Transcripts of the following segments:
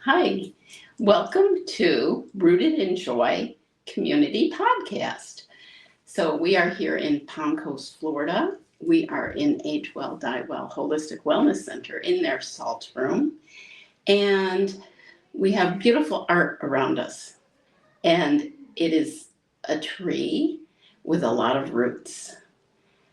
Hi, welcome to Rooted in Joy Community Podcast. So we are here in Palm Coast, Florida. We are in Age Well, Die Well Holistic Wellness Center in their salt room. And we have beautiful art around us. And it is a tree with a lot of roots.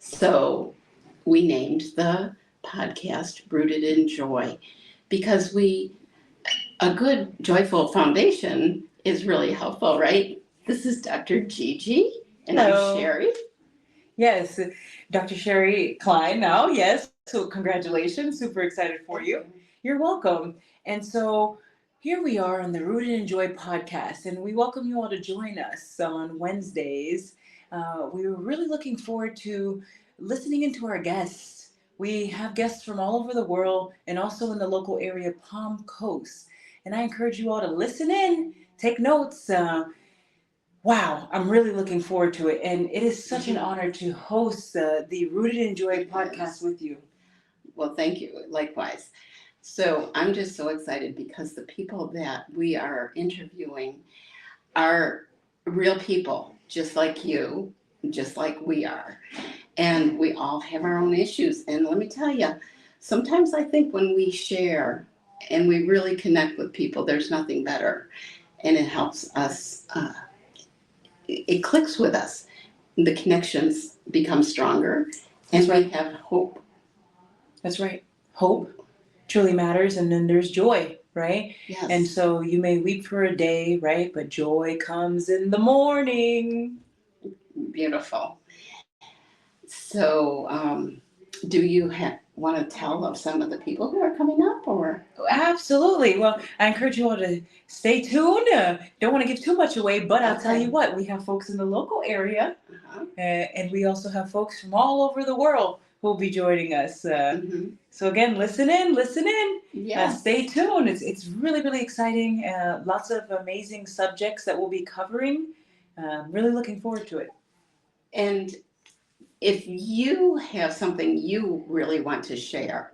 So we named the podcast Rooted in Joy because a good, joyful foundation is really helpful, right? This is Dr. Gigi, and Hello. I'm Sheri. Yes, Dr. Sheri Kline now, yes. So congratulations, super excited for you. You're welcome. And so here we are on the Rooted in Joy podcast, and we welcome you all to join us on Wednesdays. We were really looking forward to listening into our guests. We have guests from all over the world and also in the local area, Palm Coast. And I encourage you all to listen in, take notes. Wow, I'm really looking forward to it. And it is such an honor to host the Rooted in Joy podcast with you. Well, thank you. Likewise. So I'm just so excited because the people that we are interviewing are real people, just like you, just like we are. And we all have our own issues. And let me tell you, sometimes I think when we share and we really connect with people, there's nothing better. And it helps us, it clicks with us. The connections become stronger and we have hope. That's right. Hope truly matters. And then there's joy, right? Yes. And so you may weep for a day, right? But joy comes in the morning. Beautiful. So, do you want to tell of some of the people who are coming up, or? Absolutely. Well, I encourage you all to stay tuned. Don't want to give too much away, but I'll tell you what, we have folks in the local area, and we also have folks from all over the world who will be joining us. So again, listen in. Yes. Stay tuned. It's really, really exciting. Lots of amazing subjects that we'll be covering. Really looking forward to it. And if you have something you really want to share,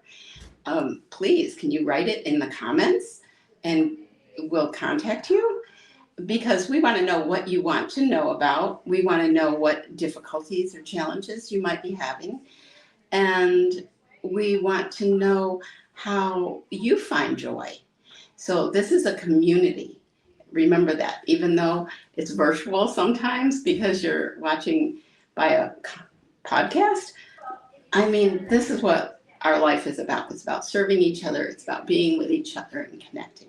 please, can you write it in the comments and we'll contact you? Because we want to know what you want to know about. We want to know what difficulties or challenges you might be having. And we want to know how you find joy. So this is a community. Remember that, even though it's virtual sometimes because you're watching by a podcast. I mean, this is what our life is about. It's about serving each other. It's about being with each other and connecting.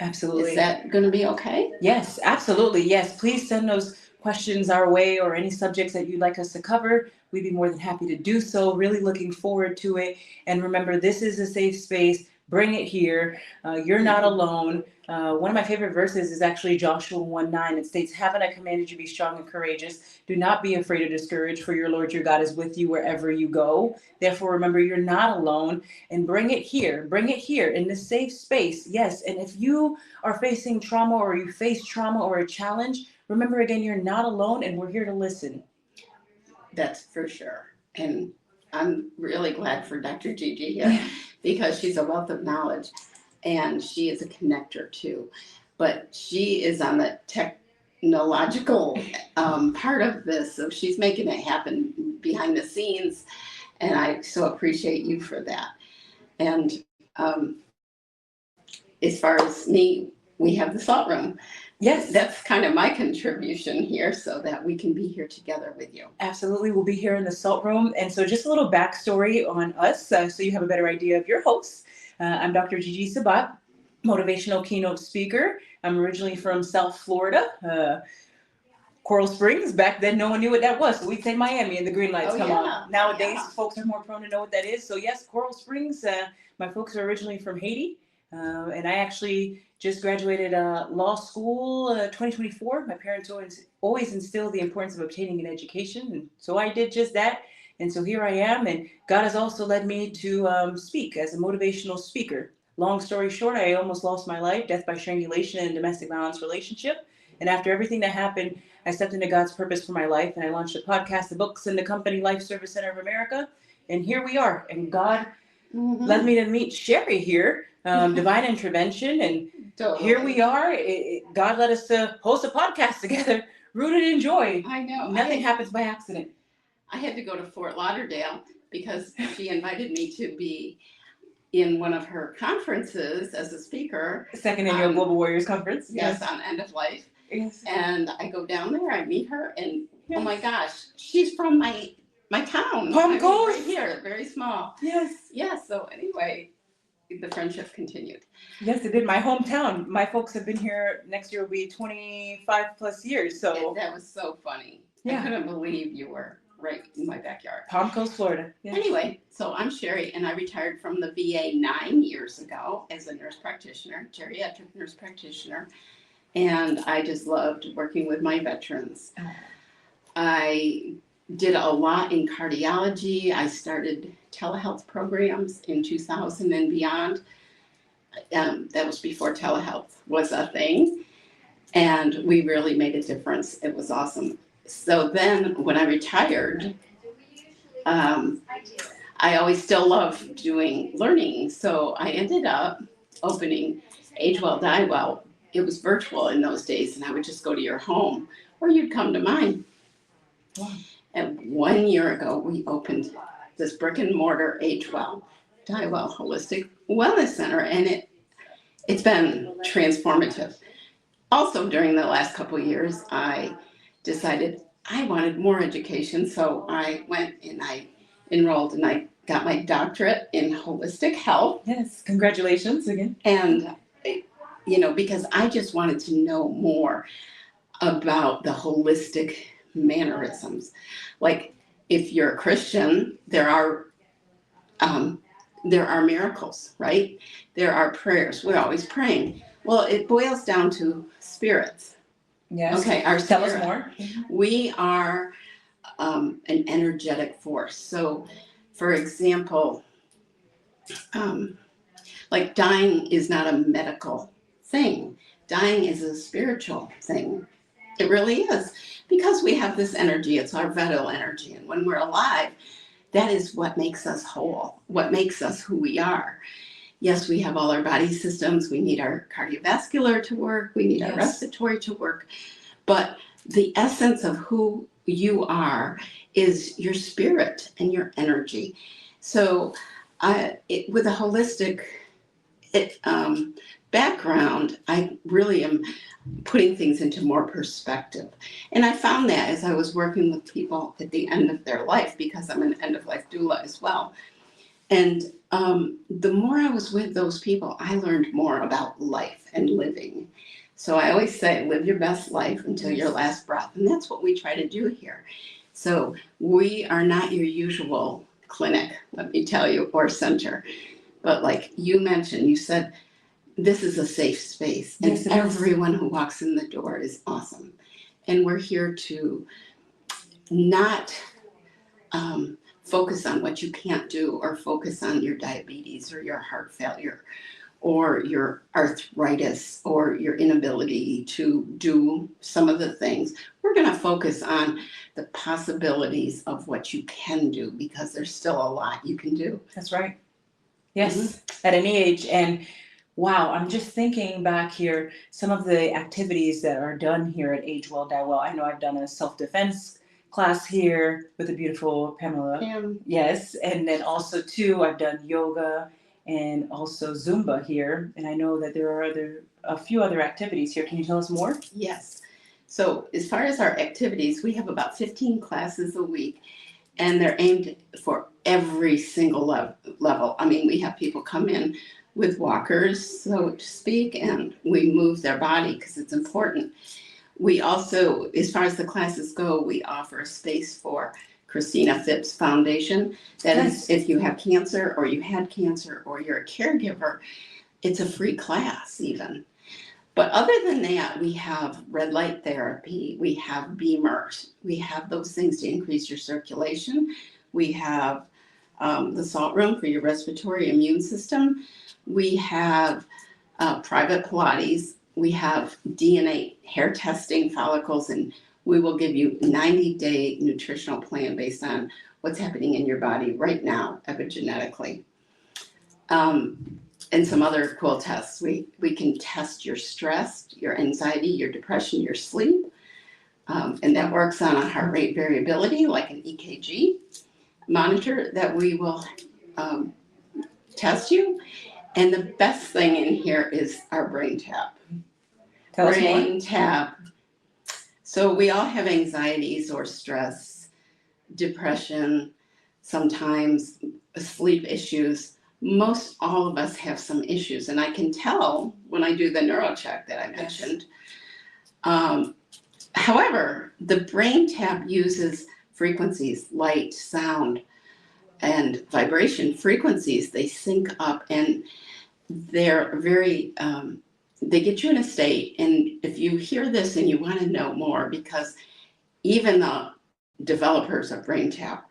Absolutely. Is that going to be okay? Yes, absolutely. Yes. Please send those questions our way or any subjects that you'd like us to cover. We'd be more than happy to do so. Really looking forward to it. And remember, this is a safe space. Bring it here. You're not alone. One of my favorite verses is actually Joshua 1:9. It states, "Haven't I commanded you to be strong and courageous? Do not be afraid or discouraged, for your Lord your God is with you wherever you go. Therefore, remember, you're not alone, and bring it here. Bring it here in this safe space." Yes, and if you are facing trauma or you face trauma or a challenge, remember again, you're not alone, and we're here to listen. That's for sure. And I'm really glad for Dr. Gigi here because she's a wealth of knowledge and she is a connector too. But she is on the technological part of this, so she's making it happen behind the scenes. And I so appreciate you for that. And as far as me, we have the salt room. Yes. That's kind of my contribution here so that we can be here together with you. Absolutely. We'll be here in the salt room. And so just a little backstory on us so you have a better idea of your hosts. I'm Dr. Gigi Sabbat, motivational keynote speaker. I'm originally from South Florida, Coral Springs. Back then, no one knew what that was. So we'd say Miami and the green lights come on. Nowadays, folks are more prone to know what that is. So yes, Coral Springs. My folks are originally from Haiti. And I actually just graduated law school 2024. My parents always instilled the importance of obtaining an education. And so I did just that. And so here I am. And God has also led me to speak as a motivational speaker. Long story short, I almost lost my life, death by strangulation in a domestic violence relationship. And after everything that happened, I stepped into God's purpose for my life. And I launched a podcast, the books, and the company Life Service Center of America. And here we are. And God led me to meet Sheri here, Divine Intervention, and Totally. here we are. God led us to host a podcast together, Rooted in Joy. I know. Nothing happens by accident. I had to go to Fort Lauderdale because she invited me to be in one of her conferences as a speaker. Second annual Global Warriors Conference. Yes, on end of life. Yes. And I go down there, I meet her, and Yes. oh my gosh, she's from my town. Palm Coast. Right here, very small. Yes. Yeah, so anyway, the friendship continued. Yes, it did. My hometown. My folks have been here. Next year will be 25 plus years. So That was so funny. Yeah. I couldn't believe you were right in my backyard. Palm Coast, Florida. Yes. Anyway, so I'm Sheri, and I retired from the VA 9 years ago as a nurse practitioner, geriatric nurse practitioner, and I just loved working with my veterans. I did a lot in cardiology. I started telehealth programs in 2000 and beyond. That was before telehealth was a thing, and we really made a difference. It was awesome. So then when I retired, I always still loved doing learning. So I ended up opening Age Well, Die Well. It was virtual in those days, and I would just go to your home or you'd come to mine. Wow. And 1 year ago, we opened this brick and mortar Age Well, Die Well Holistic Wellness Center, and it's been transformative. Also, during the last couple of years, I decided I wanted more education, so I went and I enrolled and I got my doctorate in holistic health. Yes, congratulations again. And, because I just wanted to know more about the holistic mannerisms. Like, if you're a Christian, there are miracles, right? There are prayers. We're always praying. Well, it boils down to spirits. Yes. Okay, Tell us more. We are an energetic force. So, for example, like dying is not a medical thing. Dying is a spiritual thing. It really is. Because we have this energy, it's our vital energy. And when we're alive, that is what makes us whole, what makes us who we are. Yes, we have all our body systems. We need our cardiovascular to work. We need our respiratory to work. But the essence of who you are is your spirit and your energy. So with a holistic background, I really am putting things into more perspective. And I found that as I was working with people at the end of their life, because I'm an end-of-life doula as well. And the more I was with those people, I learned more about life and living. So I always say, live your best life until your last breath. And that's what we try to do here. So we are not your usual clinic, let me tell you, or center. But like you mentioned, you said, this is a safe space. And Yes, everyone who walks in the door is awesome. And we're here to not focus on what you can't do, or focus on your diabetes or your heart failure or your arthritis or your inability to do some of the things. We're going to focus on the possibilities of what you can do, because there's still a lot you can do. That's right. Yes, at any age. And wow, I'm just thinking back here, some of the activities that are done here at Age Well, Die Well. I know I've done a self-defense class here with the beautiful Pamela. Yes, and then also too, I've done yoga and also Zumba here. And I know that there are a few other activities here. Can you tell us more? Yes. So as far as our activities, we have about 15 classes a week, and they're aimed for every single level. I mean, we have people come in with walkers, so to speak, and we move their body because it's important. We also, as far as the classes go, we offer a space for Christina Phipps Foundation. That is, if you have cancer or you had cancer or you're a caregiver, it's a free class even. But other than that, we have red light therapy, we have beamers, we have those things to increase your circulation. We have the salt room for your respiratory immune system. We have private Pilates. We have DNA hair testing, follicles, and we will give you a 90-day nutritional plan based on what's happening in your body right now, epigenetically. and some other cool tests. We can test your stress, your anxiety, your depression, your sleep. And that works on a heart rate variability, like an EKG monitor that we will test you. And the best thing in here is our brain tap. Tell us more. Brain tap. So we all have anxieties or stress, depression, sometimes sleep issues. Most all of us have some issues, and I can tell when I do the neuro check that I mentioned. However, the brain tap uses frequencies, light, sound, and vibration frequencies. They sync up, and they're very, they get you in a state. And if you hear this and you want to know more, because even the developers of brain tap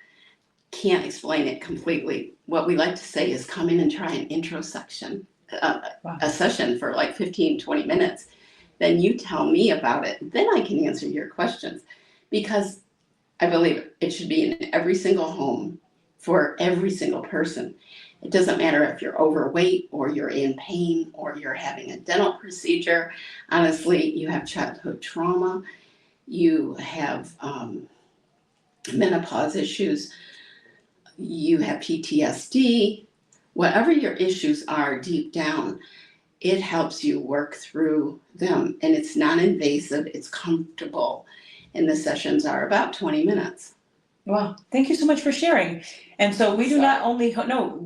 can't explain it completely, what we like to say is come in and try an intro section, a session for like 15, 20 minutes. Then you tell me about it. Then I can answer your questions, because I believe it should be in every single home for every single person. It doesn't matter if you're overweight or you're in pain or you're having a dental procedure. Honestly, you have childhood trauma, you have menopause issues, you have PTSD, whatever your issues are deep down, it helps you work through them. And it's non-invasive, it's comfortable. And the sessions are about 20 minutes. Wow, thank you so much for sharing. And so we do not only,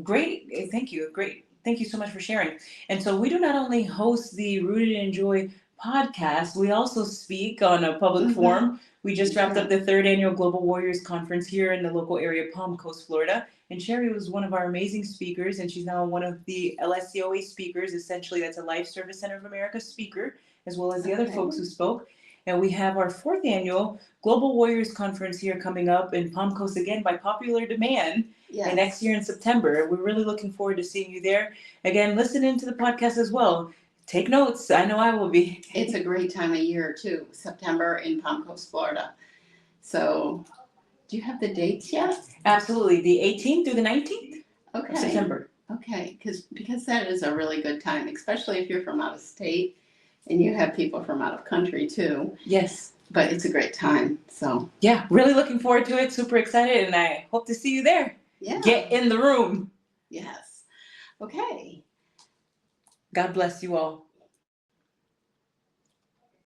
great, thank you, great. Thank you so much for sharing. And so we do not only host the Rooted in Joy podcast, we also speak on a public forum. We just wrapped up the 3rd annual Global Warriors Conference here in the local area, Palm Coast, Florida. And Sheri was one of our amazing speakers, and she's now one of the LSCOA speakers. Essentially, that's a Life Service Center of America speaker, as well as the other folks who spoke. And we have our 4th annual Global Warriors Conference here coming up in Palm Coast again by popular demand. And next year in September. We're really looking forward to seeing you there. Again, listen into the podcast as well. Take notes. I know I will be. It's a great time of year too, September in Palm Coast, Florida. So do you have the dates yet? Absolutely. The 18th through the 19th of September. Okay, because that is a really good time, especially if you're from out of state and you have people from out of country too. Yes. But it's a great time. So yeah, really looking forward to it. Super excited, and I hope to see you there. Yeah. Get in the room. Yes. Okay. God bless you all.